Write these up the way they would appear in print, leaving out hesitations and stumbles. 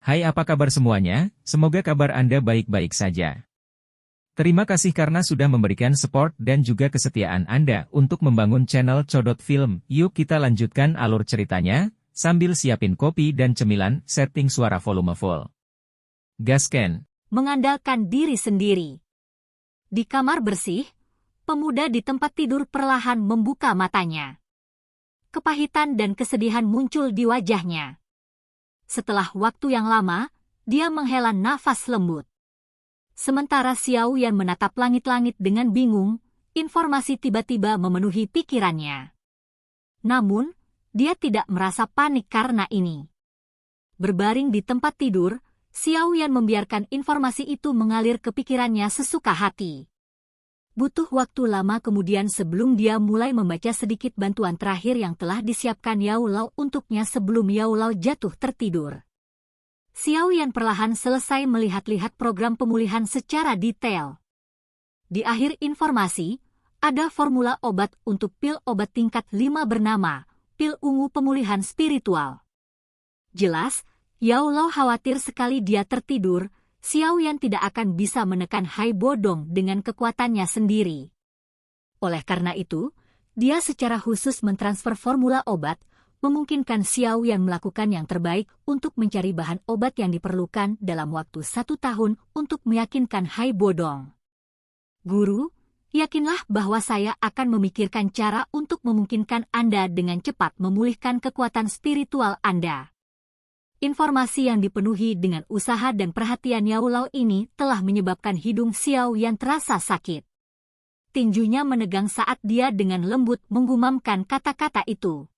Hai, apa kabar semuanya? Semoga kabar Anda baik-baik saja. Terima kasih karena sudah memberikan support dan juga kesetiaan Anda untuk membangun channel Codot Film. Yuk kita lanjutkan alur ceritanya, sambil siapin kopi dan cemilan, setting suara volume full. Gasken. Mengandalkan diri sendiri. Di kamar bersih, pemuda di tempat tidur perlahan membuka matanya. Kepahitan dan kesedihan muncul di wajahnya. Setelah waktu yang lama, dia menghela nafas lembut. Sementara Xiao Yan menatap langit-langit dengan bingung, informasi tiba-tiba memenuhi pikirannya. Namun, dia tidak merasa panik karena ini. Berbaring di tempat tidur, Xiao Yan membiarkan informasi itu mengalir ke pikirannya sesuka hati. Butuh waktu lama kemudian sebelum dia mulai membaca sedikit bantuan terakhir yang telah disiapkan Yao Lao untuknya sebelum Yao Lao jatuh tertidur. Xiao Yan perlahan selesai melihat-lihat program pemulihan secara detail. Di akhir informasi, ada formula obat untuk pil obat tingkat 5 bernama pil ungu pemulihan spiritual. Jelas, Yao Lao khawatir sekali dia tertidur. Xiao Yan tidak akan bisa menekan Hai Bodong dengan kekuatannya sendiri. Oleh karena itu, dia secara khusus mentransfer formula obat, memungkinkan Xiao Yan melakukan yang terbaik untuk mencari bahan obat yang diperlukan dalam waktu 1 tahun untuk meyakinkan Hai Bodong. Guru, yakinlah bahwa saya akan memikirkan cara untuk memungkinkan Anda dengan cepat memulihkan kekuatan spiritual Anda. Informasi yang dipenuhi dengan usaha dan perhatian Yao Lao ini telah menyebabkan hidung Xiao Yan terasa sakit. Tinjunya menegang saat dia dengan lembut menggumamkan kata-kata itu.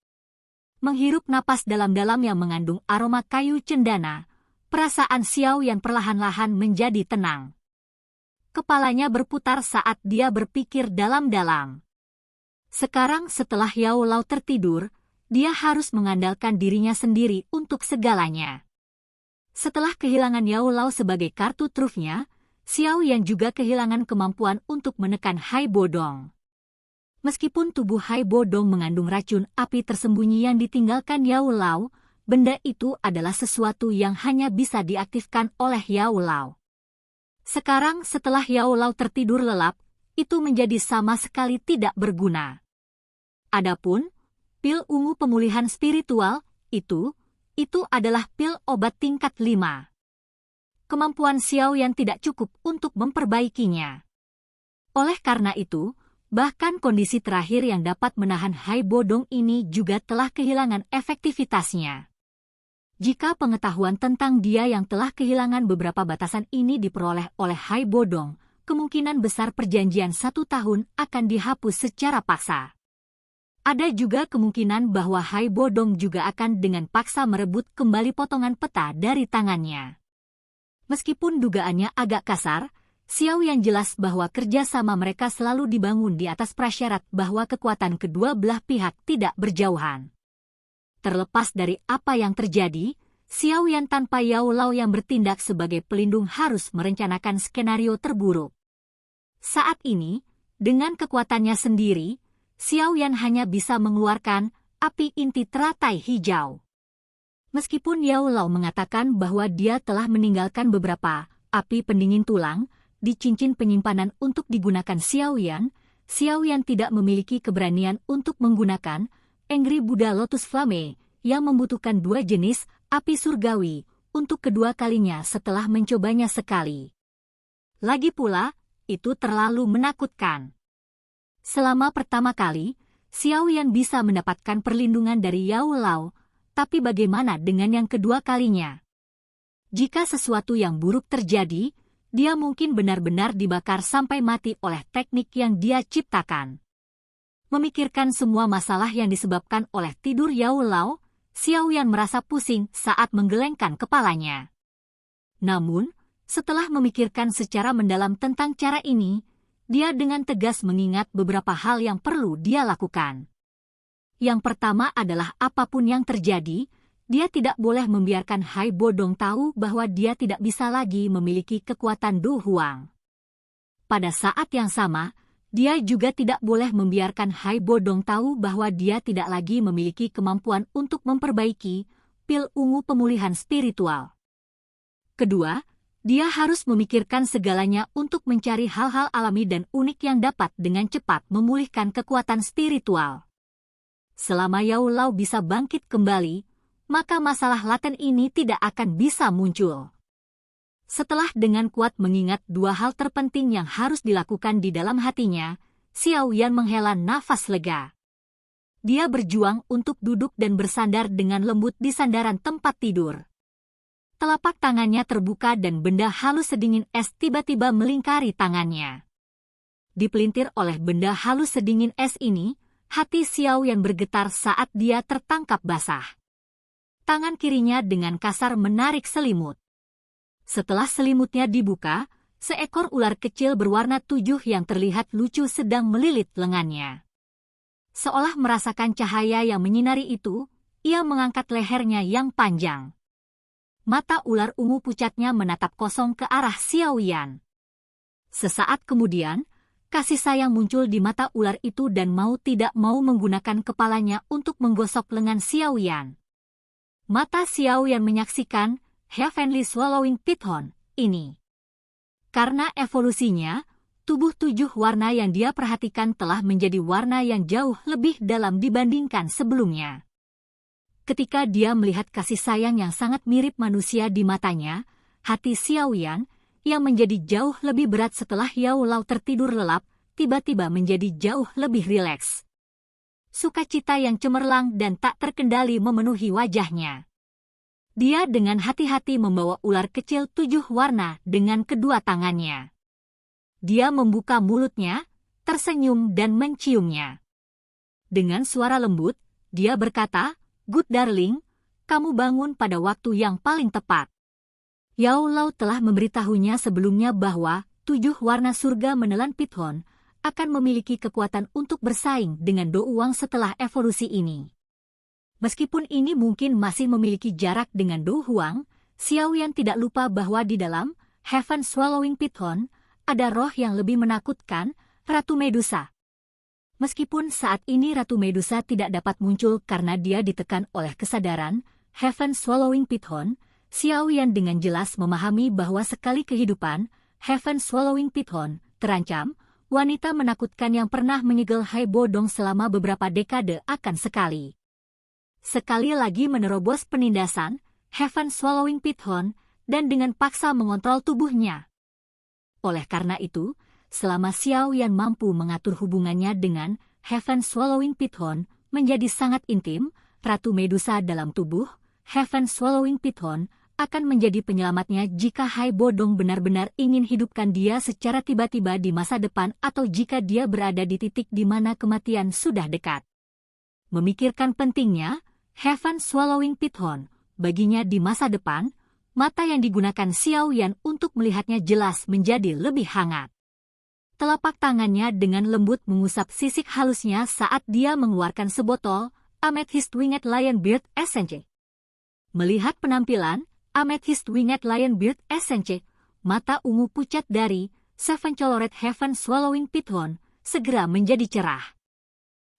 Menghirup napas dalam-dalam yang mengandung aroma kayu cendana, perasaan Xiao Yan perlahan-lahan menjadi tenang. Kepalanya berputar saat dia berpikir dalam-dalam. Sekarang setelah Yao Lao tertidur, dia harus mengandalkan dirinya sendiri untuk segalanya. Setelah kehilangan Yao Lao sebagai kartu trufnya, Xiao Yan juga kehilangan kemampuan untuk menekan Hai Bodong. Meskipun tubuh Hai Bodong mengandung racun api tersembunyi yang ditinggalkan Yao Lao, benda itu adalah sesuatu yang hanya bisa diaktifkan oleh Yao Lao. Sekarang setelah Yao Lao tertidur lelap, itu menjadi sama sekali tidak berguna. Adapun pil ungu pemulihan spiritual, itu adalah pil obat tingkat 5. Kemampuan Xiao Yan tidak cukup untuk memperbaikinya. Oleh karena itu, bahkan kondisi terakhir yang dapat menahan Hai Bodong ini juga telah kehilangan efektivitasnya. Jika pengetahuan tentang dia yang telah kehilangan beberapa batasan ini diperoleh oleh Hai Bodong, kemungkinan besar perjanjian 1 tahun akan dihapus secara paksa. Ada juga kemungkinan bahwa Hai Bodong juga akan dengan paksa merebut kembali potongan peta dari tangannya. Meskipun dugaannya agak kasar, Xiao Yan jelas bahwa kerjasama mereka selalu dibangun di atas prasyarat bahwa kekuatan kedua belah pihak tidak berjauhan. Terlepas dari apa yang terjadi, Xiao Yan tanpa Yao Lao yang bertindak sebagai pelindung harus merencanakan skenario terburuk. Saat ini, dengan kekuatannya sendiri, Xiao Yan hanya bisa mengeluarkan api inti teratai hijau. Meskipun Yao Lao mengatakan bahwa dia telah meninggalkan beberapa api pendingin tulang di cincin penyimpanan untuk digunakan Xiao Yan tidak memiliki keberanian untuk menggunakan Angry Buddha Lotus Flame yang membutuhkan 2 jenis api surgawi untuk kedua kalinya setelah mencobanya sekali. Lagi pula, itu terlalu menakutkan. Selama pertama kali, Xiao Yan bisa mendapatkan perlindungan dari Yao Lao, tapi bagaimana dengan yang kedua kalinya? Jika sesuatu yang buruk terjadi, dia mungkin benar-benar dibakar sampai mati oleh teknik yang dia ciptakan. Memikirkan semua masalah yang disebabkan oleh tidur Yao Lao, Xiao Yan merasa pusing saat menggelengkan kepalanya. Namun, setelah memikirkan secara mendalam tentang cara ini, dia dengan tegas mengingat beberapa hal yang perlu dia lakukan. Yang pertama adalah apapun yang terjadi, dia tidak boleh membiarkan Hai Bodong tahu bahwa dia tidak bisa lagi memiliki kekuatan Du Huang. Pada saat yang sama, dia juga tidak boleh membiarkan Hai Bodong tahu bahwa dia tidak lagi memiliki kemampuan untuk memperbaiki pil ungu pemulihan spiritual. Kedua, dia harus memikirkan segalanya untuk mencari hal-hal alami dan unik yang dapat dengan cepat memulihkan kekuatan spiritual. Selama Yao Lao bisa bangkit kembali, maka masalah laten ini tidak akan bisa muncul. Setelah dengan kuat mengingat dua hal terpenting yang harus dilakukan di dalam hatinya, Xiao Yan menghela nafas lega. Dia berjuang untuk duduk dan bersandar dengan lembut di sandaran tempat tidur. Telapak tangannya terbuka dan benda halus sedingin es tiba-tiba melingkari tangannya. Dipelintir oleh benda halus sedingin es ini, hati Xiao Yan bergetar saat dia tertangkap basah. Tangan kirinya dengan kasar menarik selimut. Setelah selimutnya dibuka, seekor ular kecil berwarna 7 yang terlihat lucu sedang melilit lengannya. Seolah merasakan cahaya yang menyinari itu, ia mengangkat lehernya yang panjang. Mata ular ungu pucatnya menatap kosong ke arah Xiao Yan. Sesaat kemudian, kasih sayang muncul di mata ular itu dan mau tidak mau menggunakan kepalanya untuk menggosok lengan Xiao Yan. Mata Xiao Yan menyaksikan Heavenly Swallowing Python ini. Karena evolusinya, tubuh 7 warna yang dia perhatikan telah menjadi warna yang jauh lebih dalam dibandingkan sebelumnya. Ketika dia melihat kasih sayang yang sangat mirip manusia di matanya, hati Xiao Yan, yang menjadi jauh lebih berat setelah Yao Lao tertidur lelap, tiba-tiba menjadi jauh lebih rileks. Sukacita yang cemerlang dan tak terkendali memenuhi wajahnya. Dia dengan hati-hati membawa ular kecil 7 warna dengan kedua tangannya. Dia membuka mulutnya, tersenyum dan menciumnya. Dengan suara lembut, dia berkata, "Good darling, kamu bangun pada waktu yang paling tepat." Yao Lao telah memberitahunya sebelumnya bahwa 7 warna surga menelan Python akan memiliki kekuatan untuk bersaing dengan Do Wang setelah evolusi ini. Meskipun ini mungkin masih memiliki jarak dengan Do Huang, Xiao Yan tidak lupa bahwa di dalam Heaven Swallowing Python ada roh yang lebih menakutkan, Ratu Medusa. Meskipun saat ini Ratu Medusa tidak dapat muncul karena dia ditekan oleh kesadaran Heaven Swallowing Python, Xiao Yan dengan jelas memahami bahwa sekali kehidupan Heaven Swallowing Python terancam, wanita menakutkan yang pernah menyegel Hai Bodong selama beberapa dekade akan sekali lagi menerobos penindasan Heaven Swallowing Python dan dengan paksa mengontrol tubuhnya. Oleh karena itu, selama Xiao Yan mampu mengatur hubungannya dengan Heaven Swallowing Python menjadi sangat intim, Ratu Medusa dalam tubuh Heaven Swallowing Python akan menjadi penyelamatnya jika Hai Bodong benar-benar ingin hidupkan dia secara tiba-tiba di masa depan atau jika dia berada di titik di mana kematian sudah dekat. Memikirkan pentingnya Heaven Swallowing Python baginya di masa depan, mata yang digunakan Xiao Yan untuk melihatnya jelas menjadi lebih hangat. Telapak tangannya dengan lembut mengusap sisik halusnya saat dia mengeluarkan sebotol Amethyst Winged Lionbeard Essence. Melihat penampilan Amethyst Winged Lionbeard Essence, mata ungu pucat dari Seven Colored Heaven Swallowing Python segera menjadi cerah.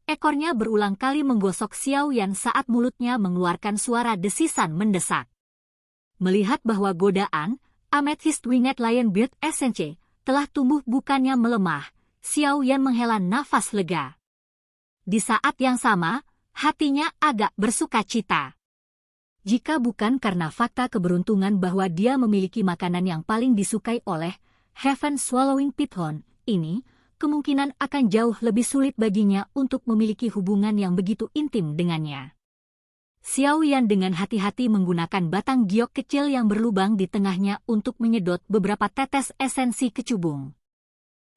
Ekornya berulang kali menggosok Xiao Yan saat mulutnya mengeluarkan suara desisan mendesak. Melihat bahwa godaan Amethyst Winged Lionbeard Essence telah tumbuh bukannya melemah, Xiao Yan menghela nafas lega. Di saat yang sama, hatinya agak bersukacita. Jika bukan karena fakta keberuntungan bahwa dia memiliki makanan yang paling disukai oleh Heaven Swallowing Python ini, kemungkinan akan jauh lebih sulit baginya untuk memiliki hubungan yang begitu intim dengannya. Xiao Yan dengan hati-hati menggunakan batang giok kecil yang berlubang di tengahnya untuk menyedot beberapa tetes esensi kecubung.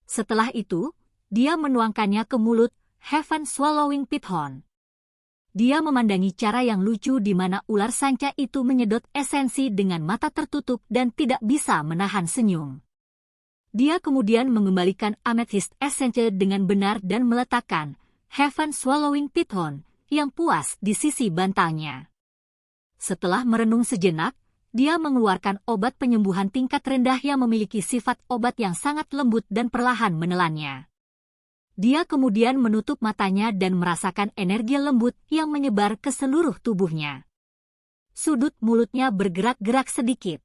Setelah itu, dia menuangkannya ke mulut Heaven Swallowing Python. Dia memandangi cara yang lucu di mana ular sanca itu menyedot esensi dengan mata tertutup dan tidak bisa menahan senyum. Dia kemudian mengembalikan Amethyst Essence dengan benar dan meletakkan Heaven Swallowing Python yang puas di sisi bantalnya. Setelah merenung sejenak, dia mengeluarkan obat penyembuhan tingkat rendah yang memiliki sifat obat yang sangat lembut dan perlahan menelannya. Dia kemudian menutup matanya dan merasakan energi lembut yang menyebar ke seluruh tubuhnya. Sudut mulutnya bergerak-gerak sedikit.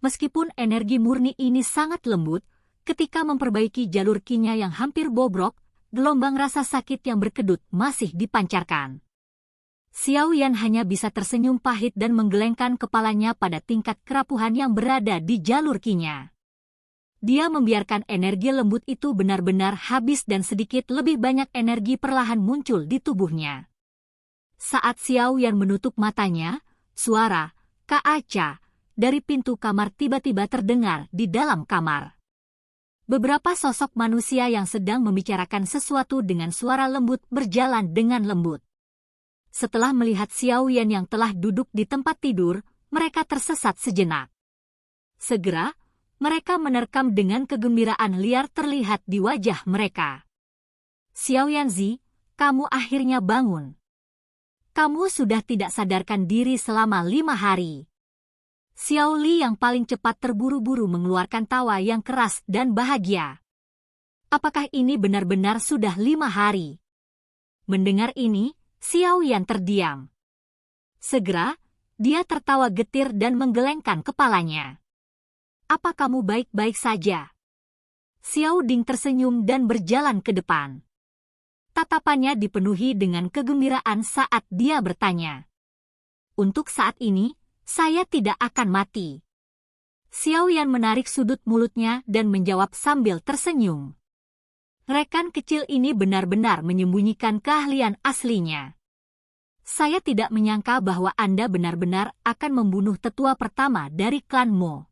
Meskipun energi murni ini sangat lembut, ketika memperbaiki jalur kinya yang hampir bobrok, gelombang rasa sakit yang berkedut masih dipancarkan. Xiao Yan hanya bisa tersenyum pahit dan menggelengkan kepalanya pada tingkat kerapuhan yang berada di jalur kinya. Dia membiarkan energi lembut itu benar-benar habis dan sedikit lebih banyak energi perlahan muncul di tubuhnya. Saat Xiao Yan menutup matanya, suara "Kak Aca" dari pintu kamar tiba-tiba terdengar di dalam kamar. Beberapa sosok manusia yang sedang membicarakan sesuatu dengan suara lembut berjalan dengan lembut. Setelah melihat Xiao Yan yang telah duduk di tempat tidur, mereka tersesat sejenak. Segera, mereka menerkam dengan kegembiraan liar terlihat di wajah mereka. Xiao Yanzi, kamu akhirnya bangun. Kamu sudah tidak sadarkan diri selama 5 hari. Xiao Li yang paling cepat terburu-buru mengeluarkan tawa yang keras dan bahagia. Apakah ini benar-benar sudah 5 hari? Mendengar ini, Xiao Yan terdiam. Segera, dia tertawa getir dan menggelengkan kepalanya. Apa kamu baik-baik saja? Xiao Ding tersenyum dan berjalan ke depan. Tatapannya dipenuhi dengan kegembiraan saat dia bertanya. Untuk saat ini, saya tidak akan mati. Xiao Yan menarik sudut mulutnya dan menjawab sambil tersenyum. Rekan kecil ini benar-benar menyembunyikan keahlian aslinya. Saya tidak menyangka bahwa Anda benar-benar akan membunuh tetua pertama dari klan Mo.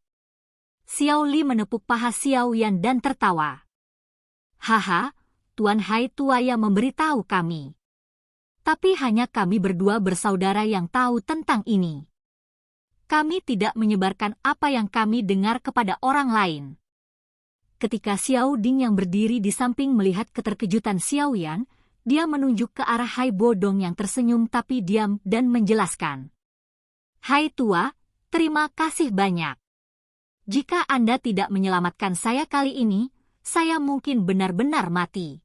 Xiao Li menepuk paha Xiao Yan dan tertawa. Haha, Tuan Hai Tua yang memberitahu kami. Tapi hanya kami berdua bersaudara yang tahu tentang ini. Kami tidak menyebarkan apa yang kami dengar kepada orang lain. Ketika Xiao Ding yang berdiri di samping melihat keterkejutan Xiao Yan, dia menunjuk ke arah Hai Bodong yang tersenyum tapi diam dan menjelaskan. Hai Tua, terima kasih banyak. Jika Anda tidak menyelamatkan saya kali ini, saya mungkin benar-benar mati.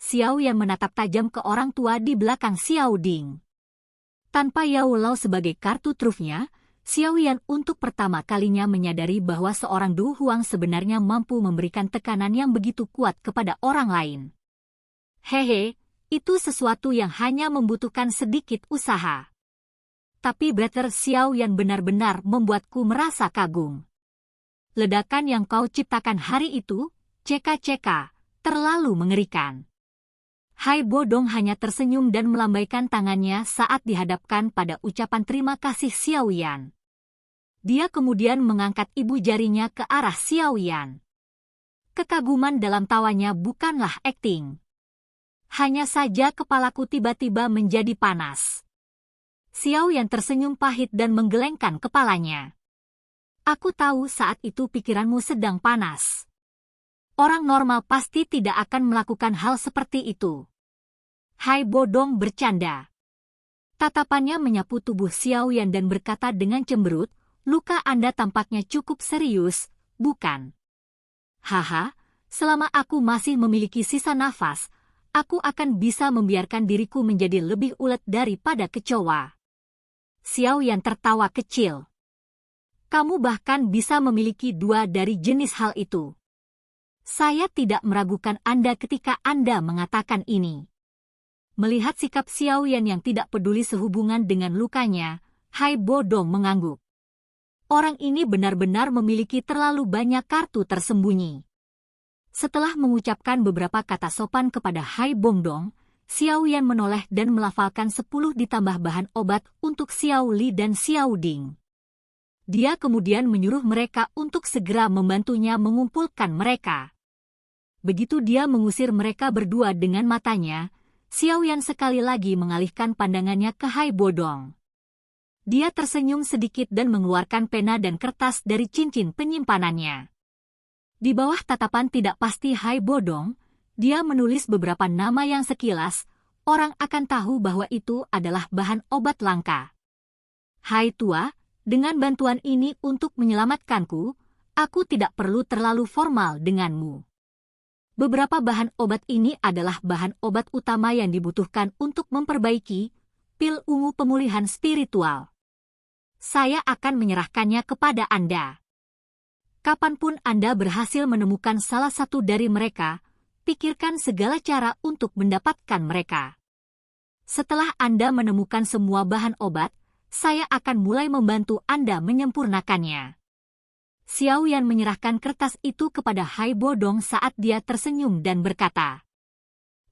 Xiao Yan menatap tajam ke orang tua di belakang Xiao Ding. Tanpa Yao Lao sebagai kartu trufnya, Xiao Yan untuk pertama kalinya menyadari bahwa seorang Du Huang sebenarnya mampu memberikan tekanan yang begitu kuat kepada orang lain. Hehe, itu sesuatu yang hanya membutuhkan sedikit usaha. Tapi Brother Xiao Yan benar-benar membuatku merasa kagum. Ledakan yang kau ciptakan hari itu, ceka-ceka, terlalu mengerikan. Hai Bodong hanya tersenyum dan melambaikan tangannya saat dihadapkan pada ucapan terima kasih Xiao Yan. Dia kemudian mengangkat ibu jarinya ke arah Xiao Yan. Kekaguman dalam tawanya bukanlah akting. Hanya saja kepalaku tiba-tiba menjadi panas. Xiao Yan tersenyum pahit dan menggelengkan kepalanya. Aku tahu saat itu pikiranmu sedang panas. Orang normal pasti tidak akan melakukan hal seperti itu. Hai Bodong bercanda. Tatapannya menyapu tubuh Xiao Yan dan berkata dengan cemberut, luka Anda tampaknya cukup serius, bukan? Haha, selama aku masih memiliki sisa nafas, aku akan bisa membiarkan diriku menjadi lebih ulet daripada kecoa. Xiao Yan tertawa kecil. Kamu bahkan bisa memiliki 2 dari jenis hal itu. Saya tidak meragukan Anda ketika Anda mengatakan ini. Melihat sikap Xiao Yan yang tidak peduli sehubungan dengan lukanya, Hai Bodong mengangguk. Orang ini benar-benar memiliki terlalu banyak kartu tersembunyi. Setelah mengucapkan beberapa kata sopan kepada Hai Bodong, Xiao Yan menoleh dan melafalkan 10 ditambah bahan obat untuk Xiao Li dan Xiao Ding. Dia kemudian menyuruh mereka untuk segera membantunya mengumpulkan mereka. Begitu dia mengusir mereka berdua dengan matanya, Xiao Yan sekali lagi mengalihkan pandangannya ke Hai Bodong. Dia tersenyum sedikit dan mengeluarkan pena dan kertas dari cincin penyimpanannya. Di bawah tatapan tidak pasti Hai Bodong, dia menulis beberapa nama yang sekilas, orang akan tahu bahwa itu adalah bahan obat langka. Hai Tua, dengan bantuan ini untuk menyelamatkanku, aku tidak perlu terlalu formal denganmu. Beberapa bahan obat ini adalah bahan obat utama yang dibutuhkan untuk memperbaiki pil ungu pemulihan spiritual. Saya akan menyerahkannya kepada Anda. Kapanpun Anda berhasil menemukan salah satu dari mereka, pikirkan segala cara untuk mendapatkan mereka. Setelah Anda menemukan semua bahan obat, saya akan mulai membantu Anda menyempurnakannya. Xiao Yan menyerahkan kertas itu kepada Hai Bodong saat dia tersenyum dan berkata.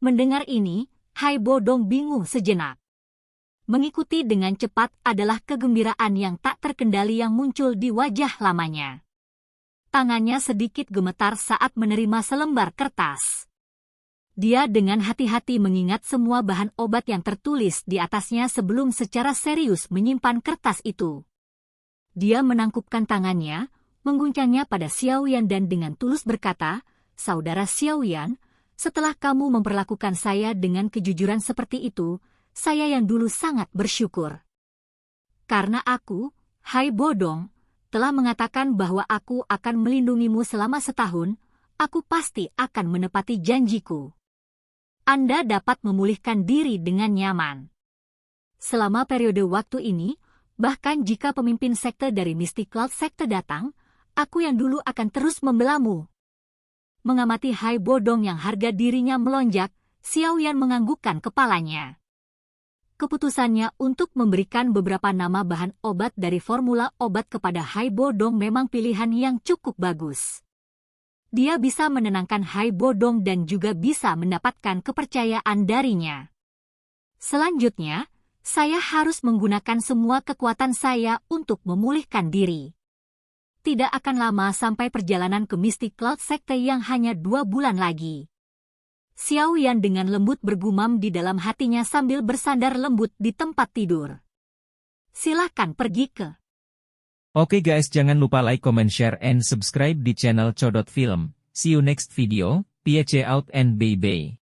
Mendengar ini, Hai Bodong bingung sejenak. Mengikuti dengan cepat adalah kegembiraan yang tak terkendali yang muncul di wajah lamanya. Tangannya sedikit gemetar saat menerima selembar kertas. Dia dengan hati-hati mengingat semua bahan obat yang tertulis di atasnya sebelum secara serius menyimpan kertas itu. Dia menangkupkan tangannya, mengguncangnya pada Xiao Yan dan dengan tulus berkata, "Saudara Xiao Yan, setelah kamu memperlakukan saya dengan kejujuran seperti itu, saya yang dulu sangat bersyukur. Karena aku, Hai Bodong, telah mengatakan bahwa aku akan melindungimu selama setahun, aku pasti akan menepati janjiku. Anda dapat memulihkan diri dengan nyaman. Selama periode waktu ini, bahkan jika pemimpin sekte dari Mystic Cloud Sekte datang, aku yang dulu akan terus membelamu." Mengamati Hai Bodong yang harga dirinya melonjak, Xiao Yan menganggukkan kepalanya. Keputusannya untuk memberikan beberapa nama bahan obat dari formula obat kepada Hai Bodong memang pilihan yang cukup bagus. Dia bisa menenangkan Hai Bodong dan juga bisa mendapatkan kepercayaan darinya. Selanjutnya, saya harus menggunakan semua kekuatan saya untuk memulihkan diri. Tidak akan lama sampai perjalanan ke Mystic Cloud Sekte yang hanya 2 bulan lagi. Xiao Yan dengan lembut bergumam di dalam hatinya sambil bersandar lembut di tempat tidur. Silahkan pergi ke. Oke guys, jangan lupa like, comment, share, and subscribe di channel Codot Film. See you next video, peace out and bye-bye.